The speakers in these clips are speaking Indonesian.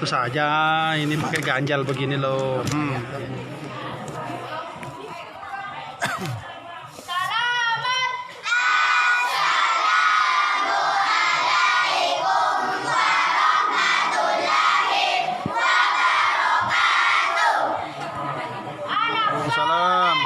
Tentu saja ini pakai ganjal begini loh. Salam.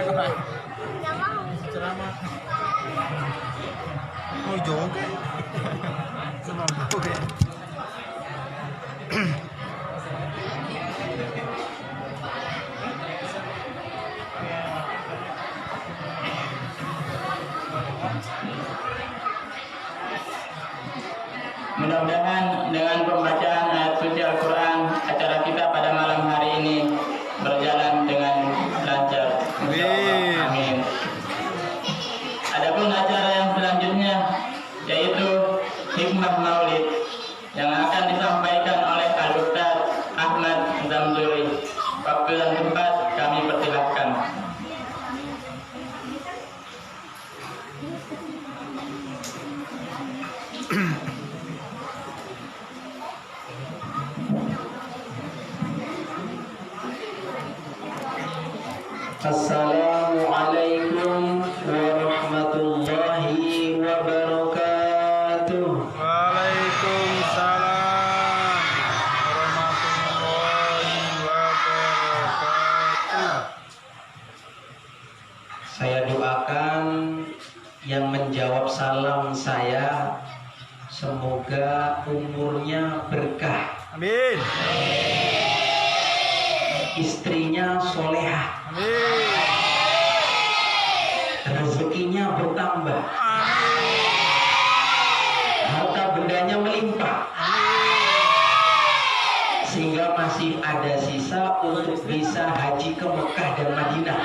Ceramah. Mau joget. Sama joget. Mudah-mudahan dengan pembacaan ayat suci Al-Quran, acara kita pada malam hari ini berjalan dengan lancar. Amin. Adapun acara yang selanjutnya yaitu Hikmah Maulid yang akan disampaikan oleh Al-Ustaz Ahmad Zamzuri. Waktu dan tempat kami persilahkan. Assalamualaikum warahmatullahi wabarakatuh. Waalaikumsalam warahmatullahi wabarakatuh. Saya doakan yang menjawab salam saya semoga umurnya berkah, Amin. istrinya solehah, Amin. rezekinya bertambah, harta bendanya melimpah, sehingga masih ada sisa untuk bisa haji ke Mekah dan Madinah,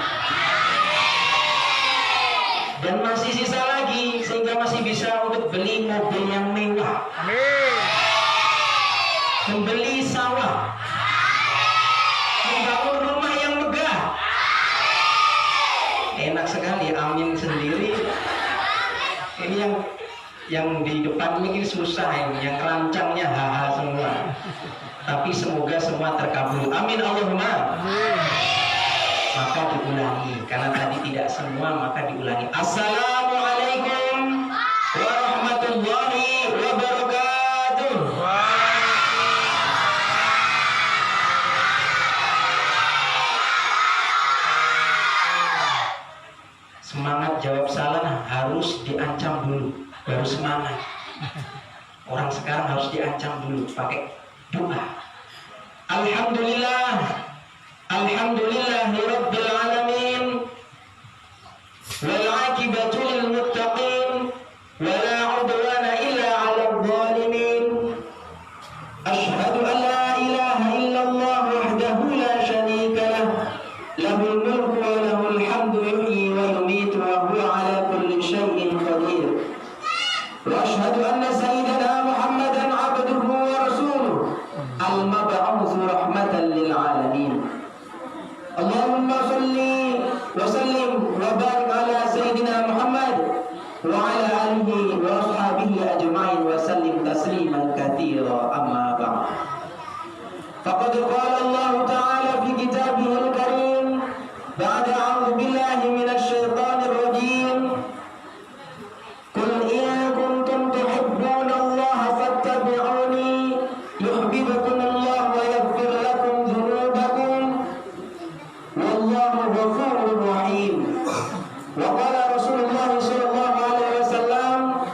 dan masih sisa lagi sehingga masih bisa untuk beli mobil yang mewah, Amin. membeli sawah, membangun rumah yang megah. Enak sekali, amin sendiri. Ini yang di depan ini susah, yang kerancangnya haha semua. Tapi semoga semua terkabul. Amin Allahumma. Amin. Maka diulangi, karena tadi tidak semua, maka diulangi. Assalamualaikum warahmatullahi wabarakatuh. Semangat jawab salah harus diancam dulu, baru semangat. Orang sekarang harus diancam dulu pakai doa. Alhamdulillah, alhamdulillahirabbil alamin, wal aqibatu lil muttaqin, wala udwana illa 'alal zalimin. Asyhadu an la ilaha illallah wahdahu la syarika lah, lahul mulku wa lahul hamdu yuhyi wa yumiitu wa huwa 'ala kulli syai'in qadir. Wa asyhadu anna sayyidana Muhammadan 'abduhu wa rasuluh al-mab'uts rahmatan lil 'alamin. Allahumma shalli wa sallim wa barik ala sayyidina Muhammad wa ala alihi wa ashabihi ajma'in wa sallim tasliman katsira, amma ba'd. Faqad qala Allah ta'ala fi kitabihil karim ba'da a'udzu billahi minasy syaithanir rajim. Qul in kuntum tuhibbunallaha fattabi'uni yuhibbukumullah wa yaghfir lakum dhunubakum wallahu ghafurur rahim. Wa qala Rasulullah sallallahu alaihi wasallam,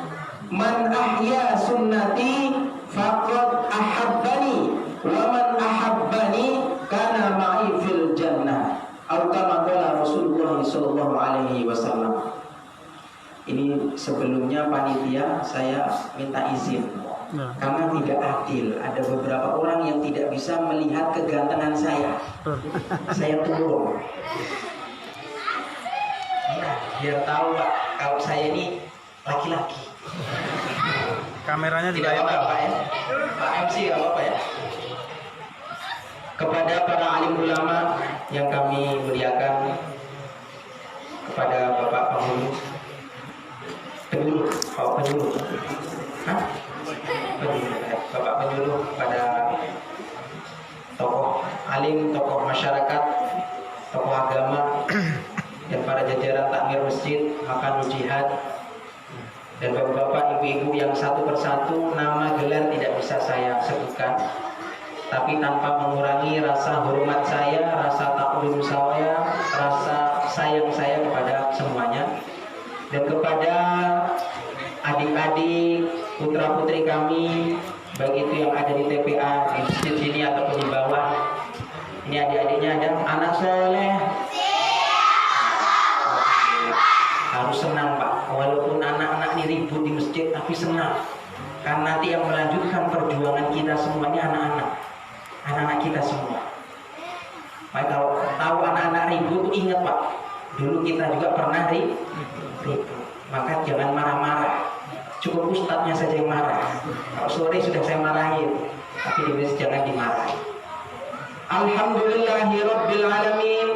man ahya sunnati faqad ahabbani wa man ahabbani kana ma'i fil jannah, atau kama qala Rasulullah sallallahu alaihi wasallam. Ini sebelumnya panitia saya minta izin karena tidak adil. Ada beberapa orang yang tidak bisa melihat kegantengan saya. Saya turun. Ya, biar tahu Pak, kalau saya ini laki-laki. Kameranya Tidak juga apa-apa enak. Pak ya. Pak MC tidak apa-apa ya. Kepada para alim ulama yang kami muliakan, kepada Bapak Penyuluh, Hah? Bapak Penyuluh, kepada tokoh alim, tokoh masyarakat, tokoh agama, dan para jajaran takmir masjid, makan jihad, dan bapak-bapak, ibu-ibu yang satu persatu nama gelar tidak bisa saya sebutkan, tapi tanpa mengurangi rasa hormat saya, rasa taklim saya, rasa sayang saya kepada semuanya dan kepada adik-adik putra putri kami, baik itu yang ada di TPA di masjid sini ataupun di bawah. Ini adik-adiknya ada anak soleh. Harus senang Pak, walaupun anak-anak ini ribut di masjid tapi senang, karena nanti yang melanjutkan perjuangan kita semuanya anak-anak kita semua. Pak, kalau tahu anak-anak ribut ingat Pak, dulu kita juga pernah ribut. Maka jangan marah-marah, cukup ustadznya saja yang marah. Kalau sore sudah saya marahin, tapi di masjid jangan dimarahi. Alhamdulillahirabbil alamin.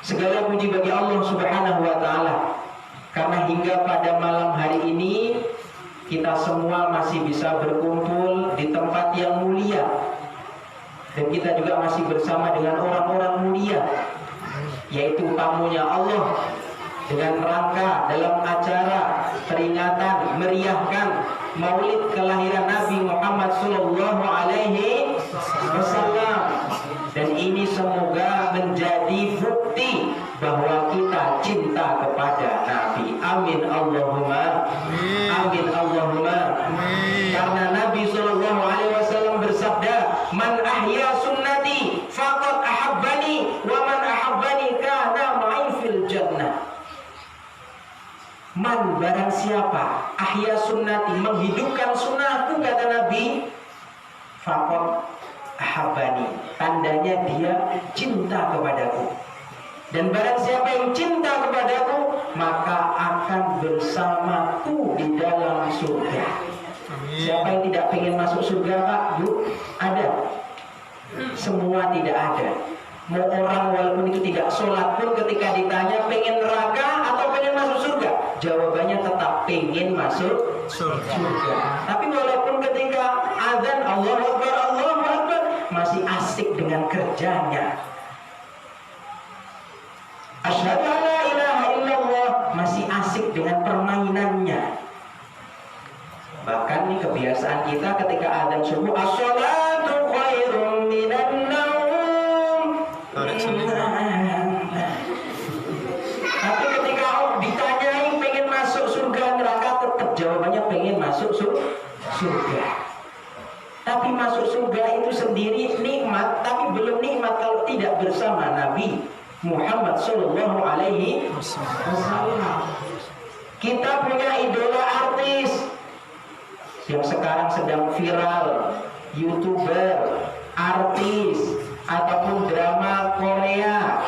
Segala puji bagi Allah Subhanahu wa taala, karena hingga pada malam hari ini kita semua masih bisa berkumpul di tempat yang mulia, dan kita juga masih bersama dengan orang-orang mulia, yaitu tamunya Allah, dengan rangka dalam acara peringatan meriahkan Maulid kelahiran Nabi Muhammad sallallahu alaihi wasallam. Dan ini semoga menjadi bukti bahwa kita cinta kepada Nabi. Amin Allahumma. Amin Allahumma. Karena Nabi sallallahu alaihi wasallam bersabda, "Man ahya sunnati faqad ahabbani wa man ahabbani kana ma'i fil jannah." Man, barang siapa ahya sunnati, menghidupkan sunnahku, kata Nabi, faqad ahabbani, tandanya dia cinta kepadaku. Dan barang siapa yang cinta kepadaku, maka akan bersamaku di dalam surga. Siapa yang tidak ingin masuk surga Pak, Bu? Ada? Semua tidak ada. Mau orang walaupun itu tidak sholat pun ketika ditanya pengen neraka atau pengen masuk surga, jawabannya tetap pengen masuk surga. Tapi walaupun ketika azan Allahu Akbar, Allahu Akbar, masih asik dengan kerjanya. Asyhadu an la ilaha illallah, masih asik dengan permainannya. Bahkan nih kebiasaan kita ketika azan subuh, as-shalatu khairum minan naum. Tapi ketika ditanyai pengen masuk surga neraka, tetap jawabannya pengen masuk surga. Tapi masuk surga itu sendiri nikmat, tapi belum nikmat kalau tidak bersama Nabi Muhammad sallallahu alaihi wasallam. Kita punya idola artis yang sekarang sedang viral, YouTuber, artis, ataupun drama Korea.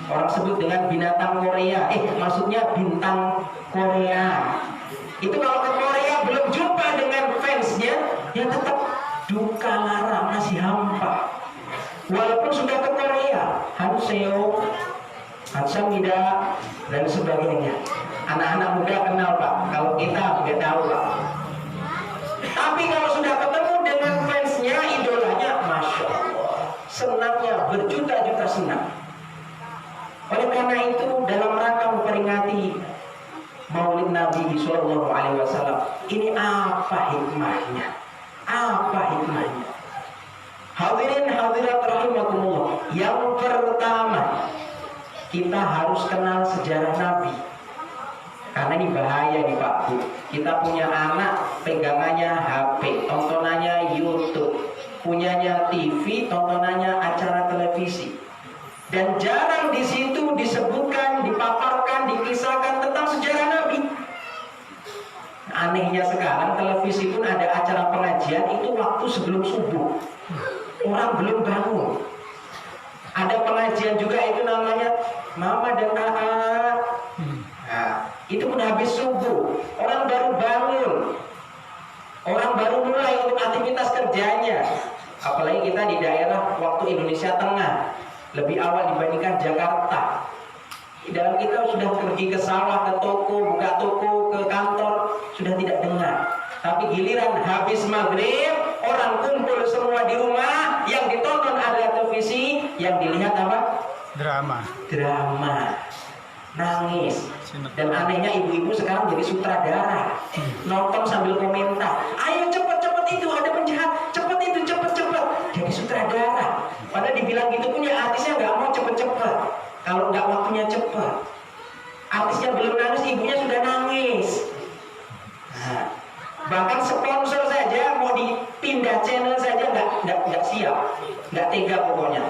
Orang sebut dengan binatang Korea. Maksudnya bintang Korea. Itu kalau ke Korea belum jumpa dengan fansnya, ya tetap duka lara, masih hampa. Walaupun sudah ke Korea, Hanseo, Hansamida, dan sebagainya. Anak-anak muda kenal Pak, kalau kita nggak tahu Pak. Tapi kalau sudah ketemu dengan fansnya, idolanya, Masya Allah, senangnya berjuta-juta senang. Oleh karena itu, dalam rangka memperingati Maulid Nabi Sallallahu Alaihi Wasallam, ini apa hikmahnya? Apa hikmahnya? Hadirin hadirat rahimakumullah. Yang pertama, kita harus kenal sejarah Nabi. Karena ini bahaya nih Pak Bu. Kita punya anak, pegangannya HP, tontonannya YouTube, punyanya TV, tontonannya acara televisi. Dan jarang di situ disebutkan, dipaparkan, dikisahkan tentang sejarah Nabi. Anehnya sekarang televisi pun ada acara pengajian itu waktu sebelum subuh. Orang belum bangun. Ada pengajian juga itu namanya Mama dan AA. Nah, itu pun habis subuh. Orang baru bangun. Orang baru mulai untuk aktivitas kerjanya. Apalagi kita di daerah waktu Indonesia Tengah, lebih awal dibandingkan Jakarta. Dalam kita sudah pergi ke sawah, ke toko, buka toko, ke kantor, sudah tidak dengar. Tapi giliran habis maghrib, orang kumpul semua di rumah, yang ditonton adalah televisi, yang dilihat apa? Drama. Nangis. Dan anehnya ibu-ibu sekarang jadi sutradara, nonton sambil komentar, ayo cepet-cepet itu ada penjahat, cepet itu cepet-cepet, jadi sutradara. Padahal dibilang gitu punya artisnya nggak mau cepet-cepet. Kalau nggak waktunya cepat. Artisnya belum nangis, ibunya sudah nangis. Nah, bahkan sponsor saja mau dipindah channel saja nggak siap, nggak tega pokoknya.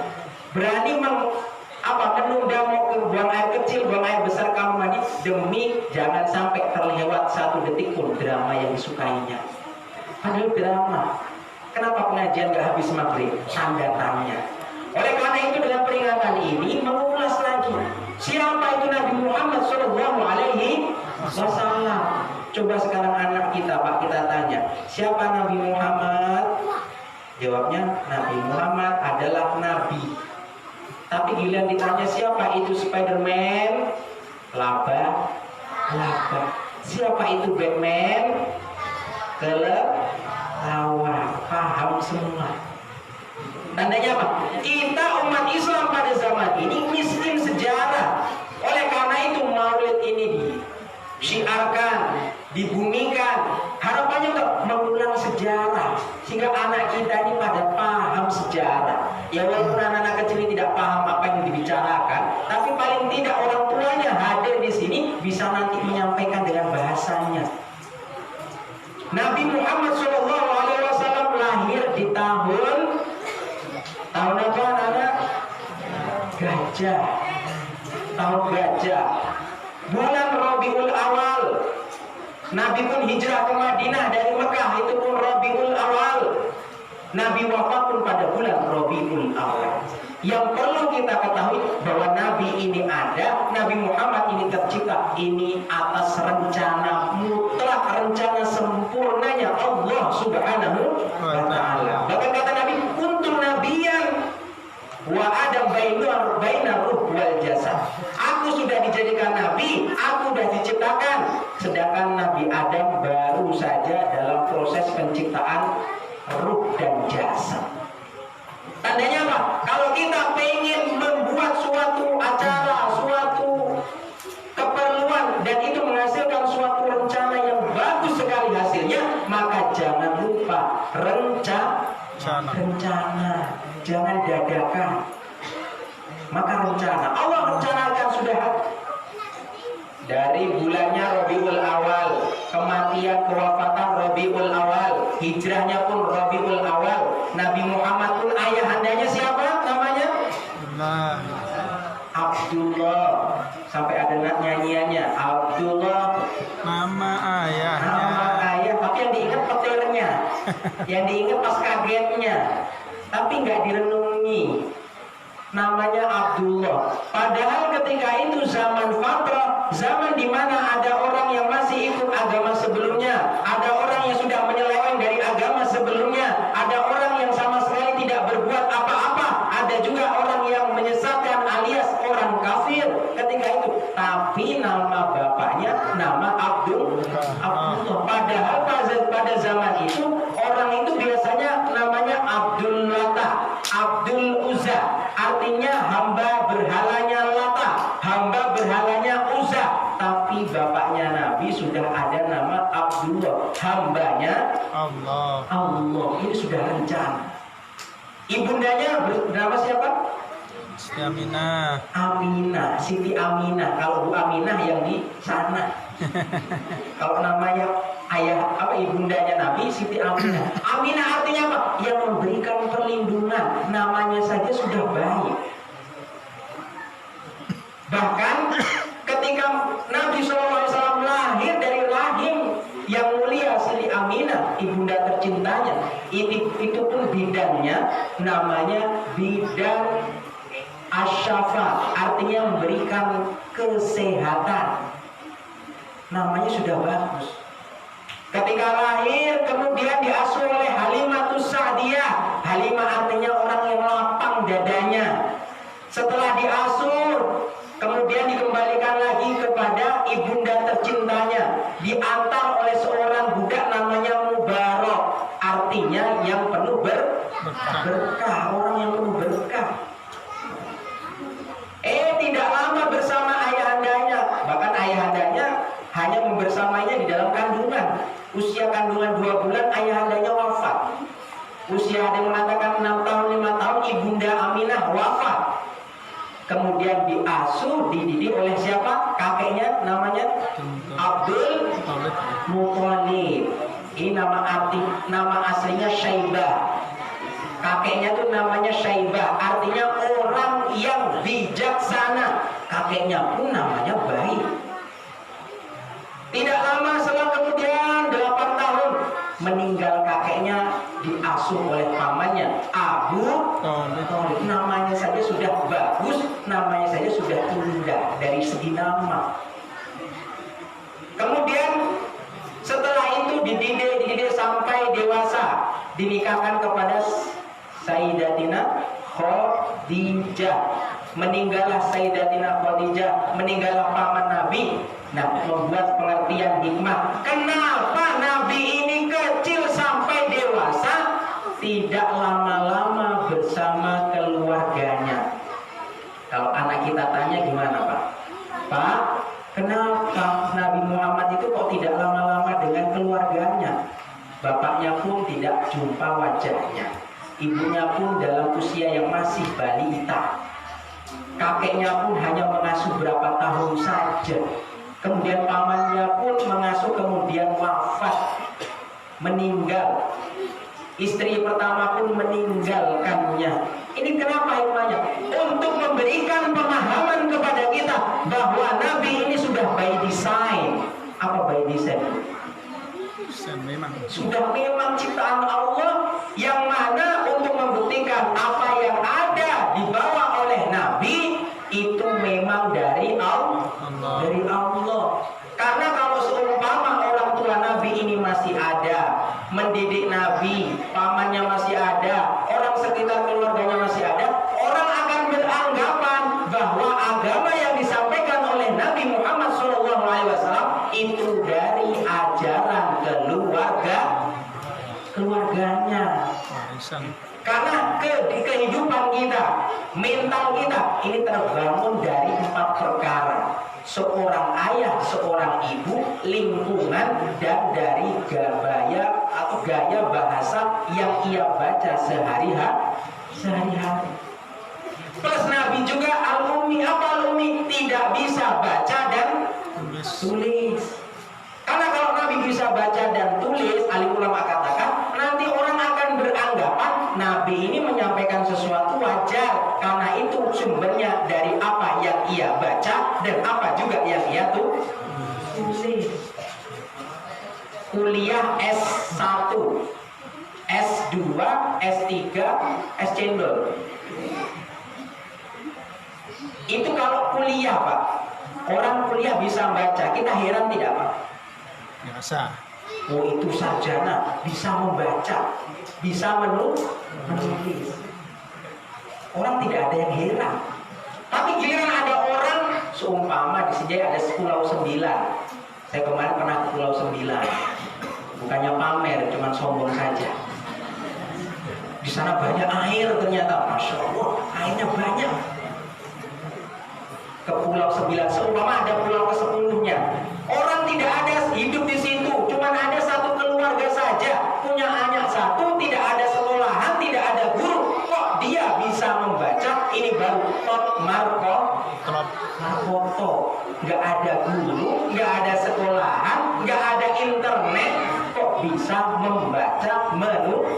Berani menunda mau ke buang air kecil, buang air besar kamar mandi demi jangan sampai terlewat 1 detik pun drama yang disukainya. Padahal drama. Kenapa pengajian nggak habis maghrib? Anda tanya. Oleh karena itu dengan peringatan ini mengulas lagi siapa itu Nabi Muhammad Shallallahu Alaihi Wasallam. Coba sekarang anak kita, Pak, kita tanya, siapa Nabi Muhammad? Jawabnya Nabi Muhammad adalah Nabi. Tapi giliran ditanya siapa itu Spiderman? Laba. Siapa itu Batman? Kelelawar. Paham semua. Tandanya apa? Kita umat Islam pada zaman ini miskin sejarah. Oleh karena itu Maulid ini disiarkan, dibumikan. Harapannya untuk mengulang sejarah sehingga anak kita ini pada paham sejarah. Ya walaupun anak-anak kecil ini tidak paham apa yang dibicarakan, tapi paling tidak orang tuanya hadir di sini bisa nanti menyampaikan dengan bahasanya. Nabi Muhammad SAW lahir di tahun apa anak? Gajah. Tahun gajah. Bulan Rabiul Awal. Nabi pun hijrah ke Madinah dari Mekah, itu pun Rabiul Awal. Nabi wafat pun pada bulan Rabiul Awal. Yang perlu kita ketahui bahwa Nabi ini ada, Nabi Muhammad ini tercipta, ini atas rencana mutlak, rencana sempurnanya Allah Subhanahu wa Ta'ala. Bahkan kata Nabi, kuntum nabiyan wa adam bainar ruh wal jasad. Aku sudah dijadikan nabi, aku sudah diciptakan. Sedangkan Nabi Adam baru saja dalam proses penciptaan ruh dan jasad. Tandanya apa? Kalau kita pengen membuat suatu acara, suatu keperluan dan itu menghasilkan suatu rencana yang bagus sekali hasilnya, maka jangan lupa rencana. Jangan dadakan. Maka rencana Allah rencanakan sudah dari bulannya Rabiul Awal, kematian kewafatan Rabiul Awal, hijrahnya pun Rabiul Awal. Nabi Muhammad pun ayahandanya siapa namanya? Abdullah. Sampai ada nyanyiannya Abdullah. Nama ayahnya. Nama ayah, tapi yang diingat petirnya, yang diingat pas kagetnya, tapi nggak direnungi. Namanya Abdullah. Padahal ketika itu zaman fatrah, zaman di mana ada orang yang masih ikut agama sebelumnya, ada orang yang sudah menyeleweng dari agama sebelumnya, ada orang yang sama sekali tidak berbuat apa-apa, ada juga orang yang menyesatkan alias orang kafir ketika itu. Tapi nama bapaknya nama Abdullah. Padahal pada zaman itu orang itu biasanya namanya Abdul Lata, Abdul Uzza. Artinya hamba berhalanya Lata, hamba berhalanya Uzza. Tapi bapaknya Nabi sudah ada nama Abdullah, hambanya Allah. Ini sudah rencana. Ibundanya bernama siapa? Aminah, Siti Aminah. Kalau Bu Aminah yang di sana. Kalau namanya ayah ibundanya Nabi Siti Aminah. Aminah artinya apa? Yang memberikan perlindungan. Namanya saja sudah baik. Bahkan ketika Nabi SAW lahir dari rahim yang mulia Siti Aminah, ibunda tercintanya, itu pun bidannya namanya bidan Asyafa, artinya memberikan kesehatan. Namanya sudah bagus. Ketika lahir kemudian diasuh oleh Halimatus Sa'diyah. Halimah artinya orang yang lapang dadanya. Setelah diasuh kemudian dikembalikan lagi kepada ibunda tercintanya, diantar oleh seorang budak namanya Mubarak, artinya yang penuh berkah, orang yang penuh berkah. Tidak lama bersama ayahandanya, bahkan ayahandanya hanya membersamanya di dalam kandungan. Usia kandungan 2 bulan ayahandanya wafat. Usia ada yang mengatakan 6 tahun, 5 tahun ibunda Aminah wafat. kemudian diasuh, dididik oleh siapa? Kakeknya namanya Abdul Muthalib. Ini nama aslinya Syaibah. Kakeknya tuh namanya Syaibah, artinya orang yang bijaksana. Kakeknya pun namanya baik. Tidak lama selang kemudian 8 tahun meninggal kakeknya, diasuh oleh pamannya Abu Thalib. Namanya saja sudah bagus, namanya saja sudah indah dari segi nama. Kemudian setelah itu dididik sampai dewasa, dinikahkan kepada Sayyidatina Khadijah. Meninggallah Sayyidatina Khadijah, meninggallah paman Nabi. Nah, membuat pengertian hikmah. Kenapa Nabi ini kecil sampai dewasa tidak lama-lama bersama keluarganya? Kalau anak kita tanya gimana, Pak? Pak, kenapa Nabi Muhammad itu kok tidak lama-lama dengan keluarganya? Bapaknya pun tidak jumpa wajahnya. Ibunya pun dalam usia yang masih balita. Kakeknya pun hanya mengasuh berapa tahun saja. Kemudian pamannya pun mengasuh, kemudian wafat, meninggal. Istri pertama pun meninggalkannya. Ini kenapa hikmahnya? Untuk memberikan pemahaman kepada kita bahwa Nabi ini sudah by design. Apa by design? Sudah memang ciptaan Allah, yang mana untuk membuktikan apa yang ada dibawa oleh Nabi itu memang dari Allah. Dari Allah. Karena kalau seumpama orang tua Nabi ini masih ada, mendidik Nabi, pamannya masih ada, orang sekitar keluarganya masih ada, orang akan beranggapan bahwa agama yang disampaikan oleh Nabi Muhammad SAW itu dari ajaran keluarganya. Karena kehidupan kita, mental kita ini terbangun dari 4 perkara. Seorang ayah, seorang ibu, lingkungan, dan dari gaya bahasa yang ia baca sehari-hari. Plus Nabi juga al-ummi. Apa al-ummi? Tidak bisa baca dan tulis. Karena kalau Nabi bisa baca dan tulis, alim ulama katakan, nanti orang akan beranggapan Nabi ini menyampaikan sesuatu wajar, karena itu sumbernya dari apa yang ia baca dan apa juga yang ia tulis. Kuliah S1, S2, S3, SC2. Itu kalau kuliah, Pak. Orang kuliah bisa baca, kita heran tidak, Pak? Biasa. Oh, itu sarjana, bisa membaca, bisa menulis. Orang tidak ada yang heran. Tapi giliran ada orang, seumpama di sini ada Pulau 9. Saya kemarin pernah ke Pulau 9. Bukannya pamer, cuma sombong saja. Di sana banyak air ternyata, Masya Allah, airnya banyak. Ke Pulau 9, seumpama ada pulau ke-10-nya. Orang tidak ada hidup di situ, cuma ada satu keluarga saja, punya anak satu, tidak ada sekolahan, tidak ada guru. Kok dia bisa membaca? Ini baru top markoto. Nggak ada guru, nggak ada sekolahan, nggak ada internet, kok bisa membaca, menulis.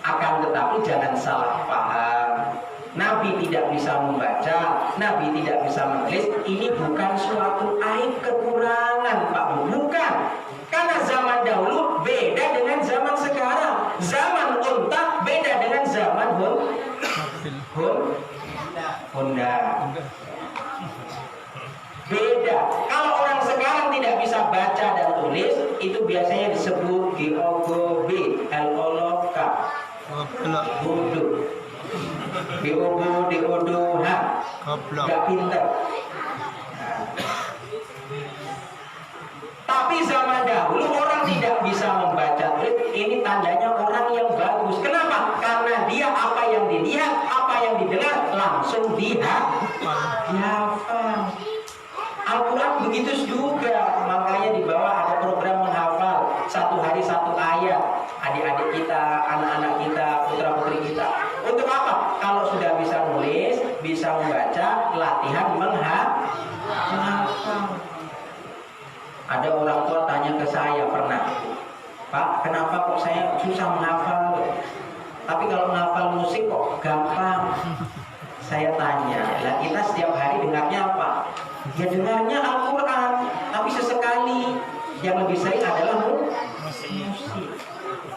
Akan tetapi jangan salah paham. Nabi tidak bisa membaca, Nabi tidak bisa menulis. Ini bukan suatu aib, kekurangan, Pak. Bukan. Karena zaman dahulu beda dengan zaman sekarang. Zaman unta beda dengan zaman Honda. Beda. Kalau orang sekarang tidak bisa baca dan tulis, itu biasanya disebut GOB, LOLOK. Bodoh. Diodohan. Gak pinter. Tapi zaman dahulu orang tidak bisa membaca tulis. Ini tandanya orang yang bagus. Kenapa? Karena dia apa yang dilihat, apa yang didengar langsung dihafal. Al-Quran begitu juga. Makanya di bawah ada program menghafal 1 hari 1 ayat. Adik-adik kita, anak-anak kita, putra-putri kita bisa membaca, latihan menghafal. Ada orang tua tanya ke saya pernah, Pak, kenapa kok saya susah menghafal? Tapi kalau menghafal musik kok gampang. Saya tanya, lah kita setiap hari dengarnya apa? Ya dengarnya Al-Quran, tapi sesekali yang lebih sering adalah musik.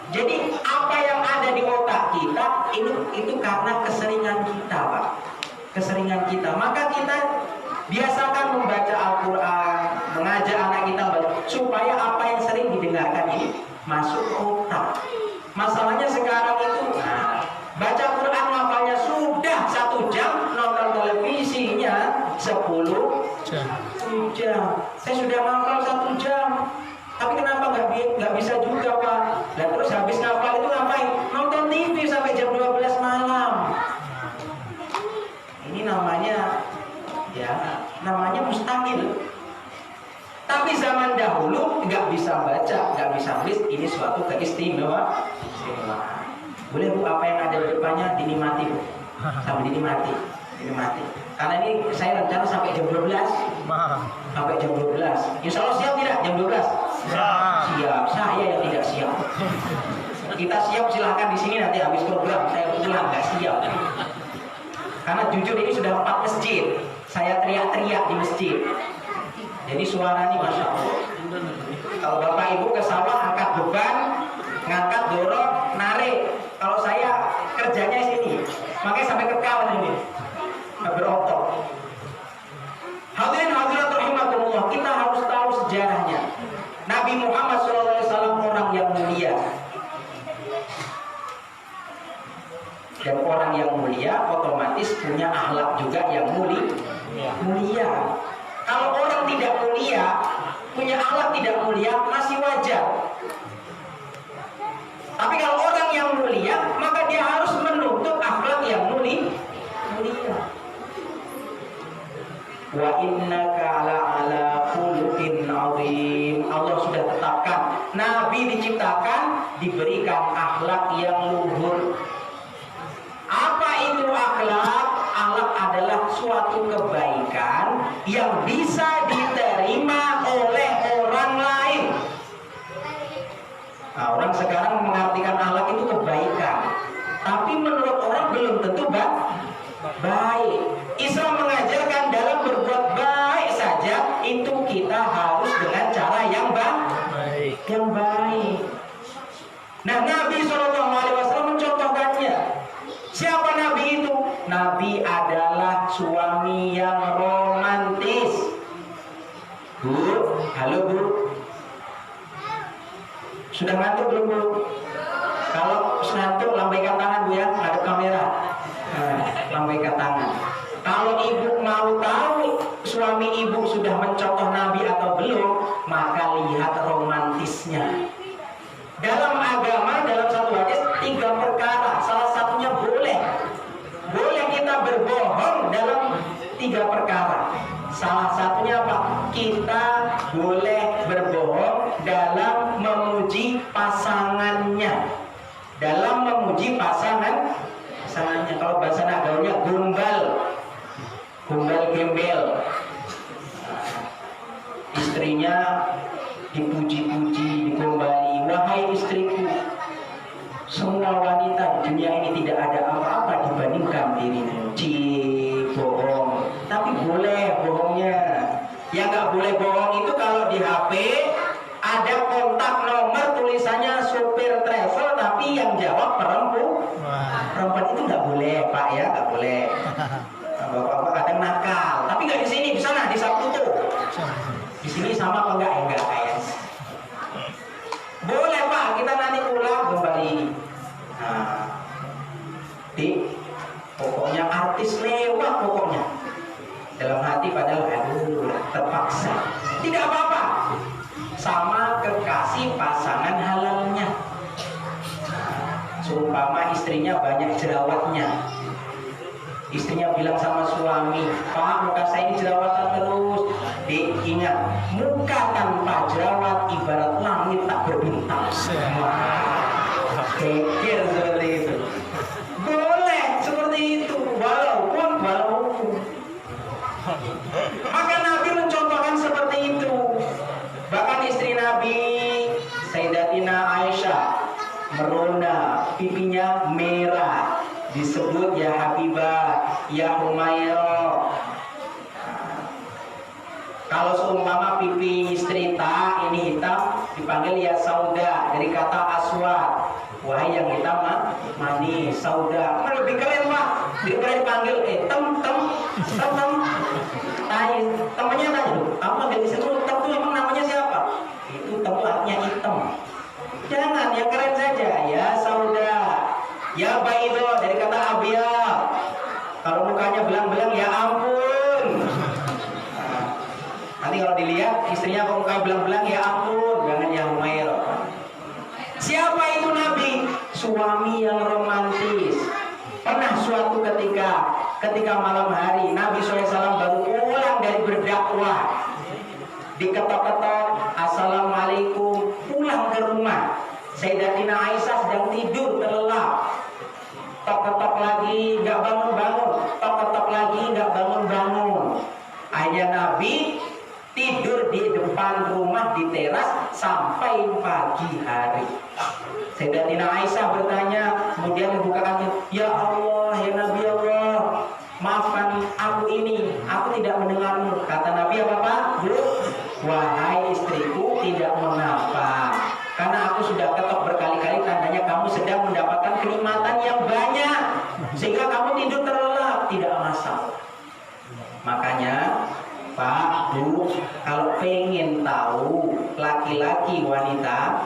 Jadi apa yang ada di otak kita itu karena keseringan kita, Pak. Keseringan kita. Maka kita biasakan membaca Al-Quran, mengajak anak kita supaya apa yang sering didengarkan ini masuk ke otak. Masalahnya sekarang itu baca Quran hafalnya sudah 1 jam, nonton televisinya 10 jam. Saya sudah hafal 1 jam, tapi kenapa nggak bisa juga, Pak? Dan terus habis hafal itu ngapain? Nonton TV sampai jam 12 malam. Ini namanya mustahil. Tapi zaman dahulu nggak bisa baca, nggak bisa tulis, ini suatu keistimewaan. Boleh Bu, apa yang ada di depannya dinikmati Bu, sampai dinikmati. Karena ini saya rencana sampai jam 12. Sampai jam 12. Insya Allah siap tidak jam 12? Siap. Saya yang tidak siap. Kita siap silahkan di sini nanti habis program. Saya pulang nggak siap. Karena jujur ini sudah 4 masjid. Saya teriak-teriak di masjid. Jadi suara ini Masya Allah. Kalau Bapak Ibu ke sawah angkat beban, ngangkat, dorong, narik. Kalau saya kerjanya sini, makanya sampai ke kawan ini, berotot. Hadirin hadirat rahimakumullah, kita harus tahu sejarahnya. Nabi Muhammad SAW orang yang mulia. Dan orang yang mulia otomatis punya akhlak juga yang mulia. Kalau orang tidak mulia, punya akhlak tidak mulia, masih wajar. Tapi kalau orang yang mulia, maka dia harus menuntut akhlak yang mulia. Wa innaka ala khuluqin azim. Allah sudah tetapkan, Nabi diciptakan diberikan akhlak yang luhur. Apa itu akhlak? Akhlak adalah suatu kebaikan yang bisa diterima oleh orang lain. Nah, orang sekarang mengartikan akhlak itu kebaikan, tapi menurut orang belum tentu baik. Islam mengajarkan dalam berbuat baik saja itu kita harus dengan cara yang baik. Nah, Nabi SAW mencontohkannya. Siapa Nabi itu? Nabi adalah suami yang romantis. Bu, halo Bu. Sudah ngantuk belum Bu? Kalau ngantuk lambaikan tangan Bu ya, ada kamera. Lambaikan tangan. Kalau ibu mau tahu suami ibu sudah mencontoh Nabi atau belum, maka lihat romantisnya. Dalam agama, dalam satu hadis 3 perkara. Salah satunya boleh kita berbohong dalam 3 perkara. Salah satunya apa? Kita boleh berbohong dalam memuji pasangannya. Dalam memuji pasangannya. Kalau bahasa nagaunya gombal gembel. Istrinya dipuji-puji, digombali. Wahai istriku, semua wanita di dunia ini tidak ada apa-apa dibandingkan dirimu. Bohong. Tapi boleh bohongnya. Yang nggak boleh bohong itu kalau di HP ada kontak nomor tulisannya supir travel, tapi yang jawab perempuan itu nggak boleh, Pak ya, nggak boleh. Bapak-bapak kadang nakal, tapi nggak di sini, di sana, di Sabtu. Di sini sama apa enggak kayak. Boleh Pak, kita nanti pulang kembali. Pokoknya artis lewat pokoknya. Dalam hati padahal terpaksa. Tidak apa-apa. Sama kekasih pasangan halalnya. Seumpama istrinya banyak jerawatnya. Istrinya bilang sama suami, Pak, muka saya ini jerawatan terus. Ingat, muka tanpa jerawat ibarat langit tak berbintang. Pikir seperti itu. Boleh seperti itu, walaupun Maka Nabi mencontohkan seperti itu. Bahkan istri Nabi Sayyidatina Aisyah merona, pipinya merah, disebut ya Habibah, ya Humairah. Kalau seumpama pipi istri ta ini hitam, dipanggil ya Sauda, dari kata aswad. Wahai yang hitam manis, Sauda. Lebih keren Pak, daripada dipanggil tem. Temannya tanya, kamu manggil istri tem tuh emang namanya siapa? Itu tem artinya hitam. Jangan, yang keren saja ya Sauda, ya Baido, dari kata abiyah. Kalau mukanya belang-belang ya ampun. Nanti kalau dilihat istrinya kok mukanya belang-belang ya ampun, jangan yang Humairah. Siapa itu Nabi? Suami yang romantis. Pernah suatu ketika malam hari Nabi SAW baru pulang dari berdakwah, diketok-ketok, assalamualaikum, pulang ke rumah. Sayyidatina Aisyah sedang tidur terlelap. Tok-ketok lagi, nggak bangun-bangun. Tok-ketok lagi, nggak bangun-bangun. Akhirnya Nabi tidur di depan rumah di teras sampai pagi hari. Sayyidatina Aisyah bertanya, kemudian membukakan, ya Allah, ya Nabi Allah, maafkan aku ini, aku tidak mendengarmu. Kata Nabi apa Pak? Bu, wahai istriku, tidak mengapa, karena aku sudah ketok berkali-kali, tandanya kamu sedang mendapatkan kenikmatan yang banyak, sehingga kamu tidur terlelap, tidak masalah. Makanya Pak, Bu, kalau pengen tahu laki-laki wanita,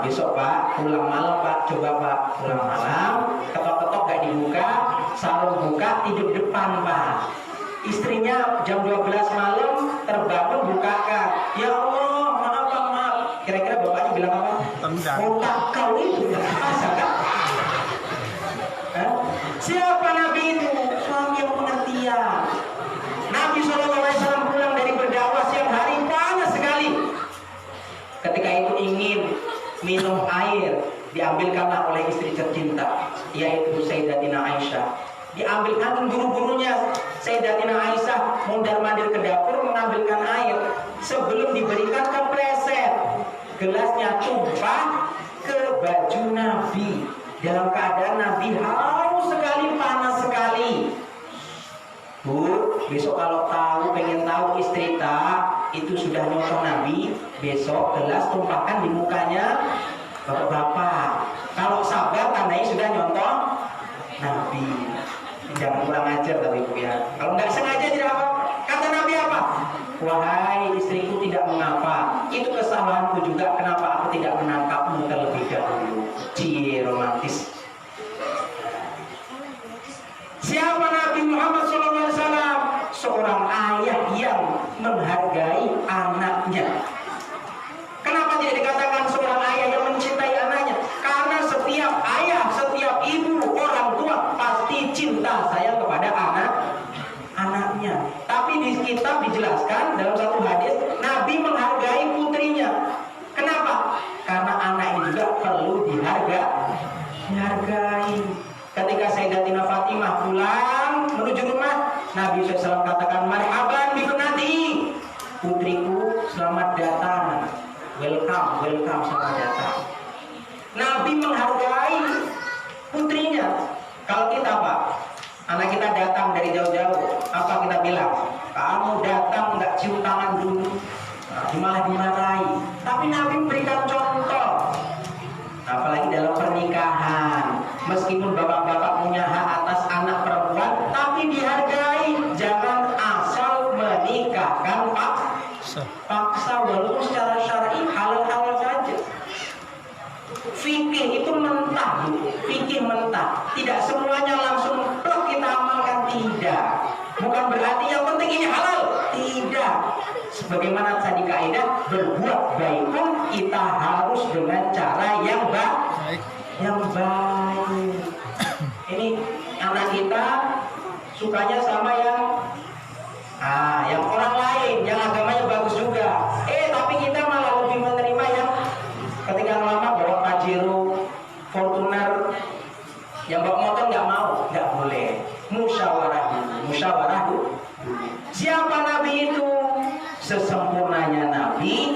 besok Pak, pulang malam Pak, coba Pak, pulang malam, ketok-ketok gak dibuka, sarung buka, tidur depan Pak. Istrinya jam 12 malam terbangun bukakan, ya Allah, maaf Pak, maaf. Kira-kira bapaknya bilang apa? Otak kau itu, masa kan? Siapa Nabi itu? Suami yang pengertian. Nabi SAW pulang dari berdakwah siang hari, panas sekali. Ketika itu ingin minum air, diambilkanlah oleh istri tercinta, yaitu Sayyidatina Aisyah. Diambilkan buru-burunya Sayyidatina Aisyah mondar-mandir ke dapur mengambilkan air. Sebelum diberikan kepleset, gelasnya tumpah ke baju Nabi. Dalam keadaan Nabi haus sekali, panas sekali. Bu, besok kalau pengen tahu istri itu sudah nyontoh Nabi, besok gelas tumpahkan di mukanya bapak-bapak. Kalau sabar tandanya sudah nyontoh Nabi. Jangan kurang ajar tapi Bu ya. Kalau nggak sengaja tidak apa. Kata Nabi apa? Wahai istriku, tidak mengapa. Itu kesalahanku juga. Kenapa aku tidak menangkapmu terlebih dahulu? Cie, romantis. Siapa Nabi Muhammad SAW? Seorang ayah yang menghargai anaknya. Kenapa tidak dikatakan seorang ayah yang mencintai anaknya? Karena setiap ayah, setiap ibu, orang tua pasti cinta sayang kepada anaknya. Tapi di kitab dijelaskan dalam satu hadis, Nabi menghargai putrinya. Kenapa? Karena anak ini juga perlu dihargai. Ketika Sayyidatina Fatimah pulang menuju rumah, Nabi SAW katakan, marhaban bibnati, putriku selamat datang, welcome, selamat datang. Nabi menghargai putrinya. Kalau kita Pak, anak kita datang dari jauh-jauh, apa kita bilang? Kamu datang nggak cium tangan dulu, malah dimarahi. Tapi Nabi memberikan contoh. Apalagi dalam pernikahan, meskipun bapak-bapak punya hak atas anak perempuan, tapi dihargai. Jangan asal menikahkan paksa, walaupun secara syar'i halal-halal saja. Fikih itu mentah, fikih mentah. Tidak semuanya langsung kita amalkan, tidak. Bukan berarti yang penting ini halal, tidak. Sebagaimana tadi kaidah, berbuat baik pun kita harus dengan cara yang baik. Ini anak kita sukanya sama yang orang lain, yang agamanya bagus juga. Tapi kita malah lebih menerima yang ketika lama bawa Pajero, Fortuner, yang bawa motor nggak mau, nggak boleh. Musyawarah musyawarah dulu. Siapa Nabi itu? Sesempurnanya Nabi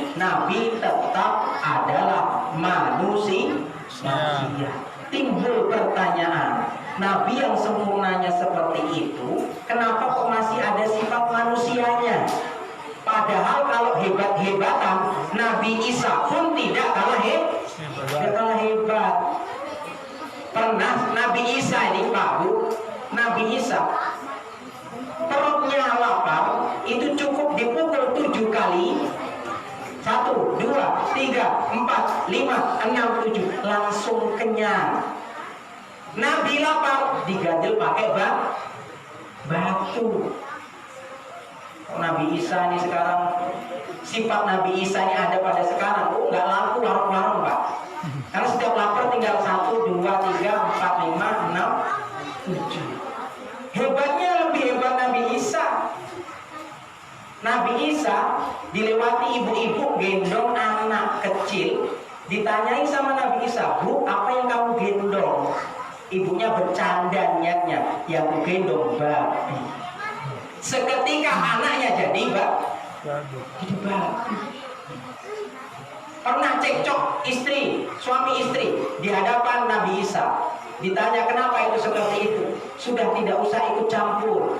tetap adalah manusia. Timbul pertanyaan, Nabi yang sempurnanya seperti itu, kenapa kok masih ada sifat manusianya? Padahal kalau hebat-hebatan, Nabi Isa pun tidak kalah hebat. Pernah Nabi Isa ini Pak Bu, Nabi Isa perutnya lapar, itu cukup dipukul 7 kali. 1, 2, 3, 4, 5, 6, 7 langsung kenyang. Nabi lapar diganjel pakai batu. Nabi Isa ini sekarang, sifat Nabi Isa ini ada pada sekarang. Nggak laku warung-warung Pak. Karena setiap lapar tinggal 1, 2, 3, 4, 5, 6, 7. Hebatnya lebih hebat Nabi Isa. Nabi Isa dilewati ibu-ibu gendong anak kecil, ditanyai sama Nabi Isa, Bu, apa yang kamu gendong? Ibunya bercanda niatnya, yang aku gendong babi. Seketika anaknya jadi babi. Pernah cekcok suami istri di hadapan Nabi Isa. Ditanya kenapa itu seperti itu, sudah tidak usah ikut campur.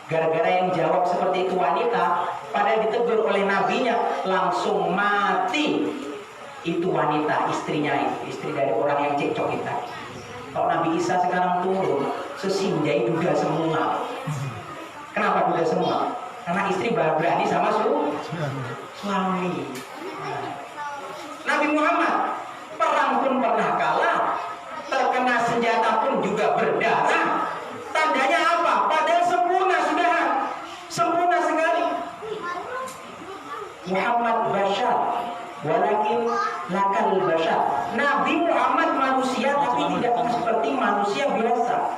Gara-gara yang jawab seperti itu wanita, pada ditegur oleh nabinya, langsung mati. Itu wanita, istrinya itu, istri dari orang yang cekcok kita. Kalau Nabi Isa sekarang turun, sesinjai duda semua. Kenapa duda semua? Karena istri berani sama suami. Nabi Muhammad, perang pun pernah kalah, terkena senjata pun juga berdarah. Tandanya apa? Padahal sempurna sekali. Muhammad bashar, walakin lakal bashar. Nabi Muhammad manusia tapi tidak seperti manusia biasa.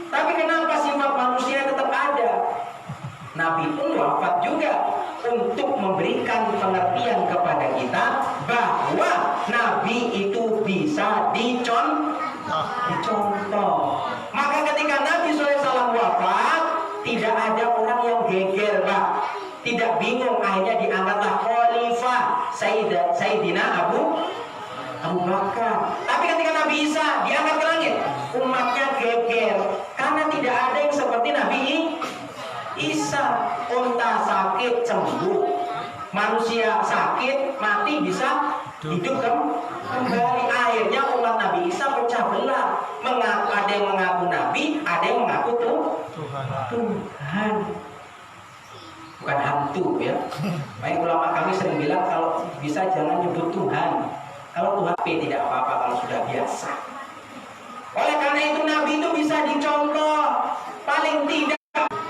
Tapi kenapa sifat manusia tetap ada? Nabi pun wafat juga untuk memberikan pengertian kepada kita bahwa Nabi itu bisa dicontoh. Maka ketika Nabi SAW wafat, tidak ada orang yang geger Pak, tidak bingung, akhirnya diangkatlah khalifah Sayyidina Abu Bakar. Tapi ketika Nabi Isa diangkat ke langit, umatnya geger karena tidak ada yang seperti Nabi Isa. Unta sakit sembuh, manusia sakit mati bisa hidup kembali. Akhirnya umat Nabi Isa pecah belah, ada yang mengaku Nabi, ada yang mengaku Tuhan. Bukan hantu ya. Baik, ulama kami sering bilang kalau bisa jangan nyebut Tuhan. Kalau Tuhan tidak apa-apa kalau sudah biasa. Oleh karena itu Nabi itu bisa dicontoh. Paling tidak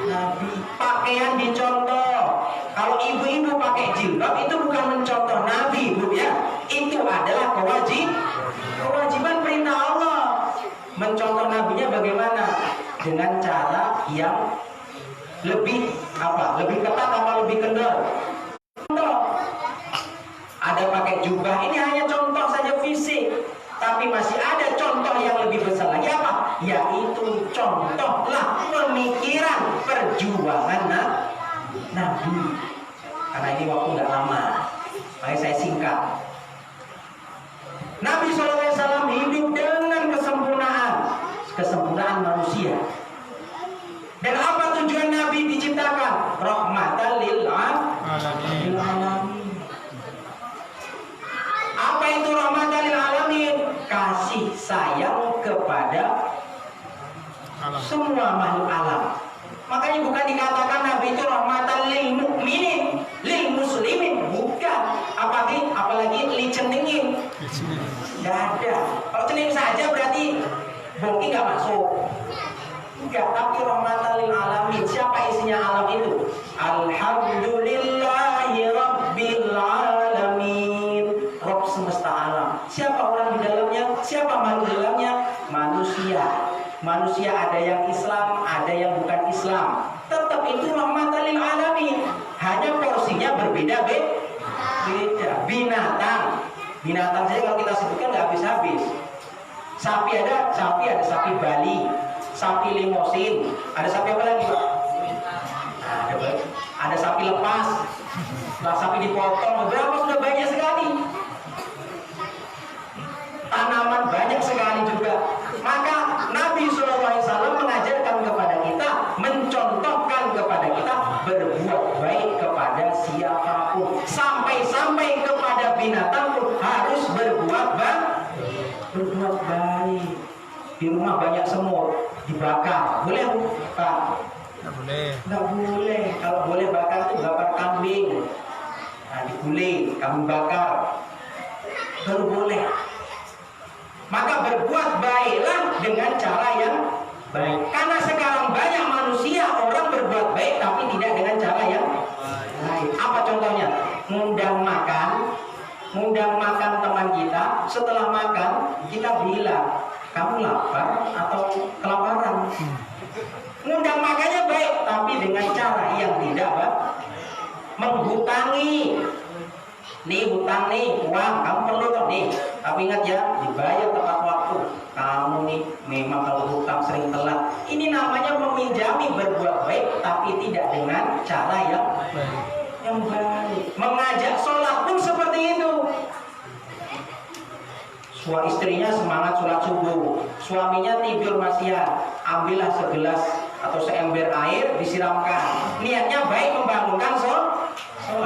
Nabi pakaian dicontoh. Kalau ibu-ibu pakai jilbab itu bukan mencontoh Nabi, Bu ya. Itu adalah kewajiban perintah Allah. Mencontoh nabinya bagaimana? Dengan cara yang lebih ketat apa lebih kendor. Ada pakai jubah, ini hanya contoh saja fisik, tapi masih ada contoh yang lebih besar lagi apa? Yaitu contohlah pemikiran perjuangan Nabi. Karena ini waktu nggak lama, makanya saya singkat. Nabi SAW hidup dengan kesempurnaan manusia. Dan apa tujuan Nabi diciptakan? Rahmatan lil alamin. Apa itu rahmatan lil alamin? Kasih sayang kepada semua makhluk alam. Makanya bukan dikatakan Nabi itu rahmatan lil mukminin, lil muslimin, bukan. Apalagi li ceningin. Tidak ada. Kalau cening saja berarti boki nggak masuk. Enggak, tapi rahmatan lil alamin. Siapa isinya alam itu? Alhamdulillahi rabbil alamin. Rabb semesta alam. Siapa orang di dalamnya? Siapa makhluk di dalamnya? Manusia. Manusia ada yang Islam, ada yang bukan Islam. Tetap itu rahmatan lil alamin. Hanya porsinya berbeda beda. Binatang saja kalau kita sebutkan nggak habis-habis. Sapi ada sapi Bali, sapi limosin, ada sapi apa lagi Pak? Ada sapi lepas, setelah sapi dipotong, berapa sudah banyak sekali. Tanaman banyak sekali juga. Maka Nabi SAW mengajarkan kepada kita, mencontohkan kepada kita berbuat baik kepada siapapun, sampai-sampai kepada binatang pun harus berbuat baik. Di rumah banyak semut, dibakar, boleh Pak? Nggak boleh. Nggak boleh. Kalau boleh bakar itu bakar kambing. Nah, digulai, kambing bakar, baru boleh. Maka berbuat baiklah dengan cara yang baik. Karena sekarang banyak manusia orang berbuat baik tapi tidak dengan cara yang baik. Apa contohnya? Ngundang makan teman kita. Setelah makan kita bilang, kamu lapar atau kelaparan? Ngundang makannya baik tapi dengan cara yang tidak baik. Menghutangi. Nih hutang nih, uang kamu perlu toh nih. Tapi ingat ya, dibayar tepat waktu. Kamu nih memang kalau hutang sering telat. Ini namanya meminjami berbuat baik tapi tidak dengan cara yang baik. Mengajak sholat pun seperti itu. Istrinya semangat sholat subuh, suaminya tidur masihan, ambillah segelas atau seember air disiramkan. Niatnya baik membangunkan sholat,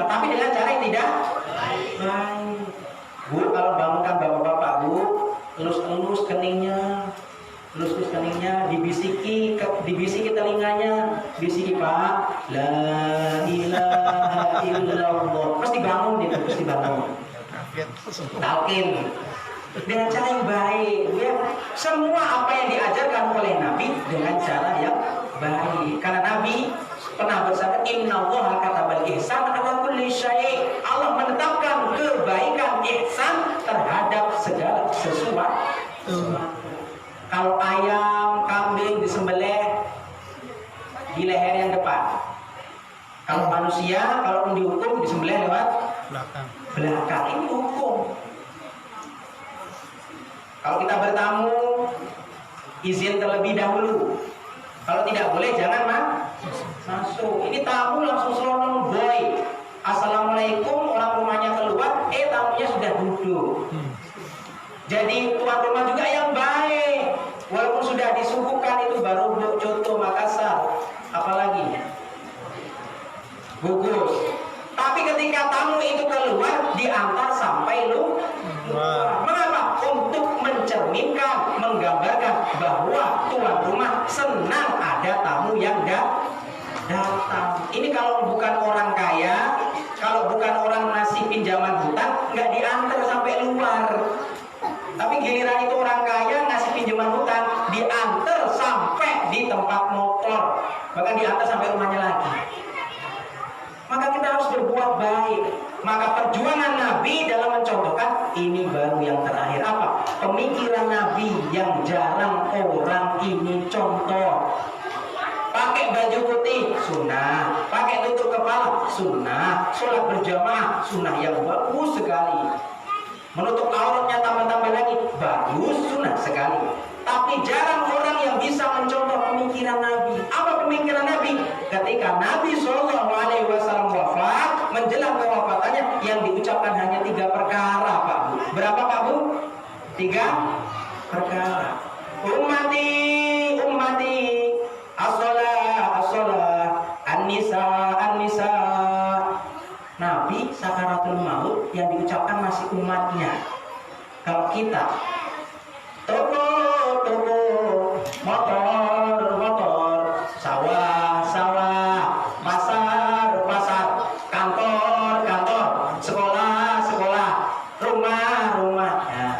tapi dengan cara yang tidak baik. Bu, kalau bangunkan bapak-bapak, Bu, elus-elus keningnya, dibisiki telinganya, bisiki Pak, la ilaha illallah. Pasti bangun dia, pasti bangun. Talqin dengan cara yang baik, ya. Semua apa yang diajarkan oleh Nabi dengan cara yang baik. Karena Nabi pernah bersabda, innallaha katabal ihsan ala kulli syai'. Allah menetapkan kebaikan ihsan terhadap segala sesuatu. Kalau ayam, kambing disembelih di leher yang depan. Kalau manusia, kalau dihukum disembelih lewat belakang. Ini hukum. Kalau kita bertamu, izin terlebih dahulu. Kalau tidak boleh, jangan masuk. Ini tamu langsung selonong boy. Assalamualaikum, orang rumahnya keluar, tamunya sudah duduk. Jadi tuan rumah juga yang baik. Walaupun sudah disuguhkan itu baru coto Makassar, apalagi gugus. Tapi ketika tamu itu keluar, diantar sampai luar. Mengapa? Untuk mencerminkan, menggambarkan bahwa tuan rumah senang ada tamu yang datang. Ini kalau bukan orang kaya, kalau bukan orang ngasih pinjaman hutang, nggak diantar sampai luar. Tapi giliran itu orang kaya ngasih pinjaman hutang, diantar sampai di tempat motor, bahkan diantar sampai rumahnya lagi. Maka kita harus berbuat baik. Maka perjuangan Nabi dalam mencontohkan ini baru yang terakhir. Apa? Pemikiran Nabi yang jarang orang ini contoh. Pakai baju putih, sunnah. Pakai tutup kepala, sunnah. Sholat berjamaah, sunnah yang bagus sekali. Menutup auratnya tambah-tambah lagi, bagus, sunnah sekali. Tapi jarang orang yang bisa mencontoh pemikiran Nabi. Apa pemikiran Nabi? Ketika Nabi SAW wafat, menjelang kewafatannya, yang diucapkan hanya 3 perkara, Pak Bu. Berapa Pak Bu? 3 perkara. Ummati, as-salah, an-nisa. Nabi sakaratul maut yang diucapkan masih umatnya. Kalau kita toko, motor, sawah, pasar, kantor, sekolah, rumah. Nah,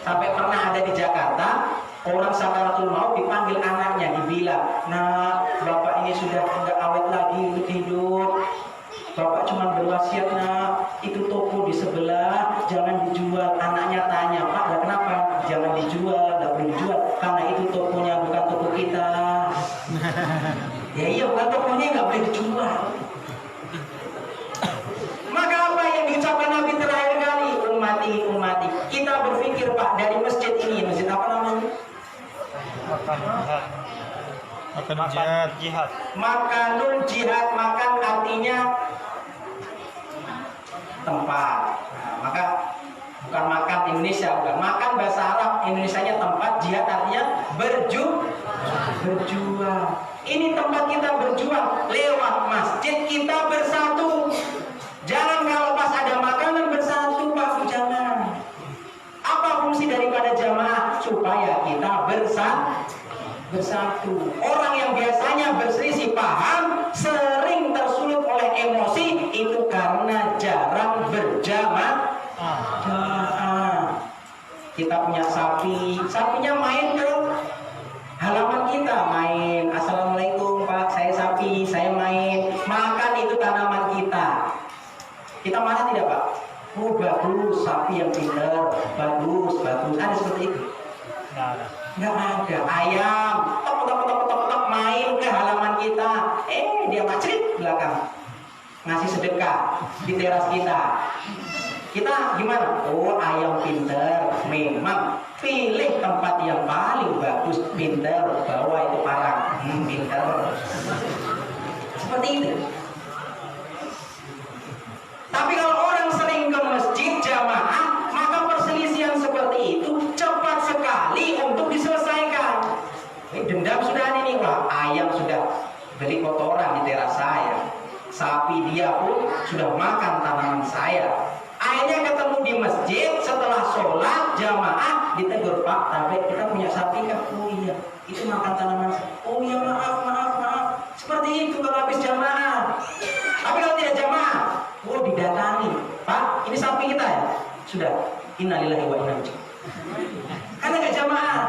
sampai pernah ada di Jakarta, orang sakaratul maut dipanggil anaknya, dibilang, nah bapak ini sudah tidak awet lagi untuk hidup. Bapak cuma berwasiat, nak, itu toko di sebelah jangan dijual. Anaknya tanya, Pak, kenapa? Jangan dijual, tidak boleh dijual. Karena itu tokonya bukan toko kita. Ya iya, bukan tokonya, nggak boleh dijual. Maka apa yang diucapkan Nabi terakhir kali? Ummati. Kita berpikir, Pak, dari masjid ini, masjid apa namanya? Makan jihad. Makanul jihad, makan artinya tempat. Nah, maka bukan makan Indonesia, bukan makan bahasa Arab, Indonesianya tempat, jihad artinya berjuang. Ini tempat kita berjuang, lewat masjid kita bersatu. Jangan kalau pas ada makanan bersatu, Pak, jangan. Apa fungsi daripada jamaah? Supaya kita bersatu. Orang yang biasanya berselisih paham, sering tersulut oleh emosi, itu karena jarang berjamaah. Kita punya sapi, sapinya main ke halaman kita, main. Assalamualaikum Pak, saya sapi, saya main. Makan itu tanaman kita. Kita marah tidak Pak? Oh bagus, sapi yang pintar, bagus. Ada seperti itu? Nggak ada. Ayam, tok main ke halaman kita. Dia macrit belakang, ngasih sedekah di teras kita. Kita gimana? Oh ayam pintar, memang pilih tempat yang paling bagus, pintar, bawa itu parang, pintar. Seperti itu. Tapi kalau orang sering ke masjid jamaah, maka perselisihan seperti itu cepat sekali untuk diselesaikan. Dendam sudah nih, wah ayam sudah beli kotoran di teras saya, sapi dia pun sudah makan tanaman saya. Akhirnya ketemu di masjid setelah sholat jamaah, ditegur, Pak, tapi kita punya sapi kan? Oh iya, itu makan tanaman saya. Oh iya, maaf. Seperti itu kalau habis jamaah. Tapi kalau tidak jamaah, didatangi, Pak, ini sapi kita ya? Sudah, innalillahi wa inna ilaihi. Karena nggak jamaah.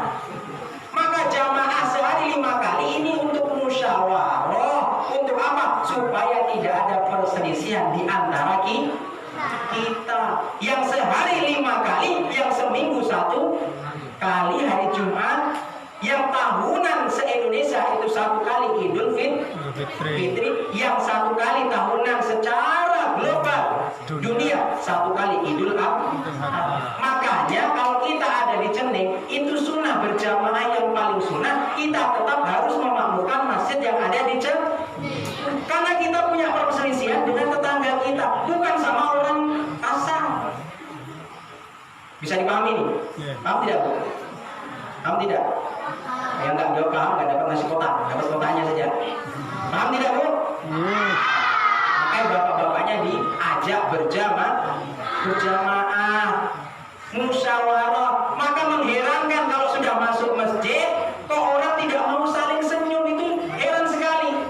Maka jamaah sehari 5 kali ini untuk musyawarah. Untuk apa? Supaya tidak ada perselisihan di antara kita. Yang sehari 5 kali, yang seminggu 1 kali hari Jumat, yang tahunan se-Indonesia itu 1 kali Idul Fitri, yang 1 kali tahunan secara global dunia 1 kali Idul Adha. Makanya kalau kita ada di Cening, itu sunnah berjamaah yang paling sunnah, kita tetap harus memakmurkan masjid yang ada di Cening. Karena kita punya perselisihan dengan tetangga kita, bukan sama orang asal. Bisa dipahami nih? Paham tidak Bu? Paham tidak? Yang nggak jawab paham nggak dapat nasi kotak, dapat kotaknya saja. Paham tidak Bu? Makanya bapak-bapaknya diajak berjamaah, musyawarah. Maka mengherankan kalau sudah masuk masjid, kok orang tidak mau saling senyum, itu heran sekali.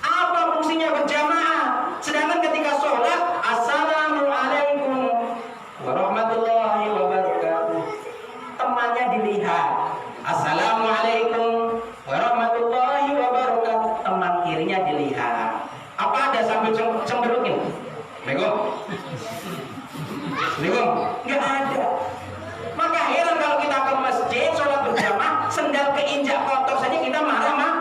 Apa fungsinya berjamaah? Sedangkan ketika sholat, assalamualaikum warahmatullahi wabarakatuh, temannya dilihat, assalamualaikum warahmatullahi wabarakatuh, teman kirinya dilihat. Apa ada sambil cemberukin? Assalamualaikum? Nggak ada. Maka heran kalau kita ke masjid sholat berjamaah, sendal keinjak kotor saja kita marah.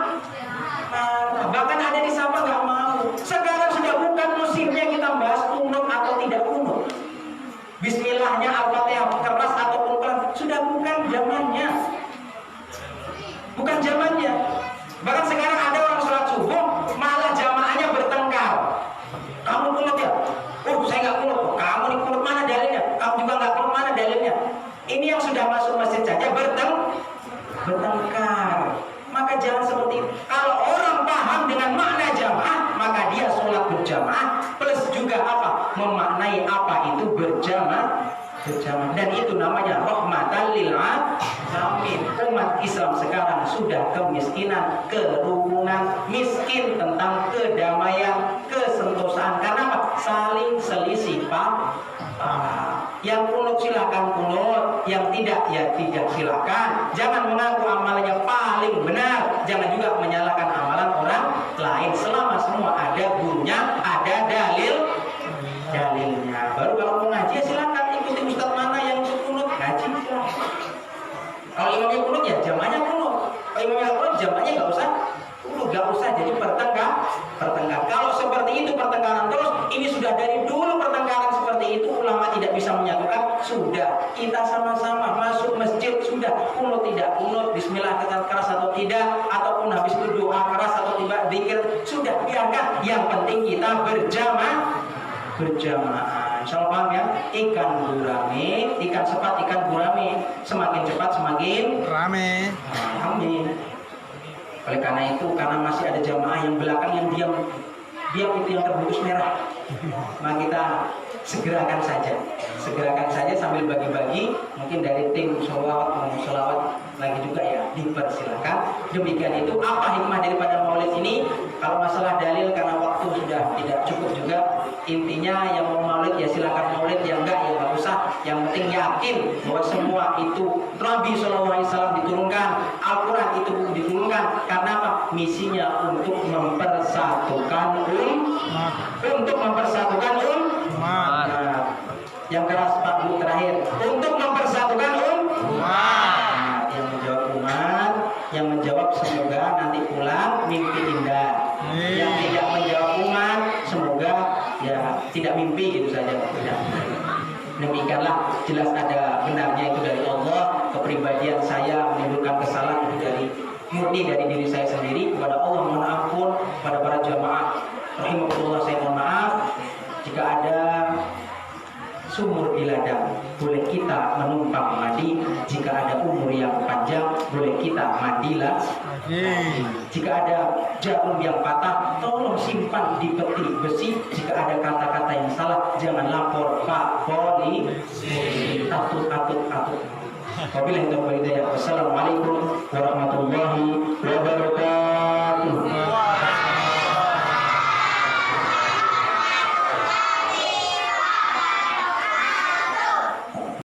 Bahkan ada di sapa nggak mau. Sekarang sudah bukan musimnya kita bahas kunut atau tidak kunut. Bismillahnya Al-Fatihah keras ataupun pelan, sudah bukan zamannya. Bukan zamannya. Bahkan sekarang ada orang sholat subuh malah jamaahnya bertengkar. Kamu kunut ya? Oh saya nggak kunut. Kamu nih kunut, mana dalilnya? Kamu juga nggak kunut, mana dalilnya? Ini yang sudah masuk masjid saja bertengkar. Maka jangan seperti itu. Kalau orang paham dengan makna jamaah, maka dia sholat berjamaah, plus juga apa? Memaknai apa itu berjamaah. Dan itu namanya rahmatan lil alamin. Umat Islam sekarang sudah kemiskinan, kerukunan, miskin tentang kedamaian, kesentosaan. Karena apa? Saling selisih paham. Yang kunut silakan kunut, yang tidak ya tidak silakan. Jangan mengaku amalannya paling benar, jangan juga menyalahkan amalan orang lain. Selama semua ada gurunya, ada dalilnya. Baru kalau mau ngaji silakan ikuti ustaz mana yang kunut, ngaji silakan. Kalau imamnya kunut ya jamaahnya kunut. Kalau imamnya kunut jamaahnya nggak usah kunut, nggak usah jadi pertengkar. Kalau seperti itu pertengkaran terus, ini sudah dari dulu pertengkaran seperti itu, ulama tidak bisa menyatukan. Sudah kita sama-sama masuk masjid, sudah kunut tidak kunut, bismillah keras atau tidak, ataupun habis itu doa sudah biarkan. Yang penting kita berjamaah. Insya Allah paham ya. Ikan gurame, ikan sepat, ikan gurame, semakin cepat semakin Rame. amin. Oleh karena itu, karena masih ada jamaah yang belakang yang diam itu yang terbungkus merah, maka kita segerakan saja sambil bagi-bagi. Mungkin dari tim sholawat lagi juga ya, dipersilakan. Demikian itu apa hikmah daripada maulid ini. Kalau masalah dalil karena waktu sudah tidak cukup juga. Intinya yang mau maulid ya silakan maulid, yang enggak ya nggak usah. Yang penting yakin bahwa semua itu Nabi SAW diturunkan, Al-Quran itu diturunkan. Karena apa? Misinya untuk mempersatukan umat. Nah, yang keras Pak Bu terakhir, untuk mempersatukan umat. Yang menjawab umat, yang menjawab semoga nanti pulang mimpi indah. Yang tidak menjawab umat, semoga ya tidak mimpi, gitu saja. Demikianlah, jelas ada benarnya itu dari Allah. Kepribadian saya menimbulkan kesalahan itu dari murni dari diri saya sendiri. Kepada Allah mohon ampun, kepada para jamaah rahimahullah saya mohon maaf. Jika ada sumur di ladang, boleh kita menumpang mandi. Jika ada umur yang panjang, boleh kita mandilah. Jika ada jarum yang patah, tolong simpan di peti besi. Jika ada kata-kata yang salah, jangan lapor Pak Polisi. Atut. Wabillahi taufiq wal hidayah. Wassalamualaikum warahmatullahi wabarakatuh.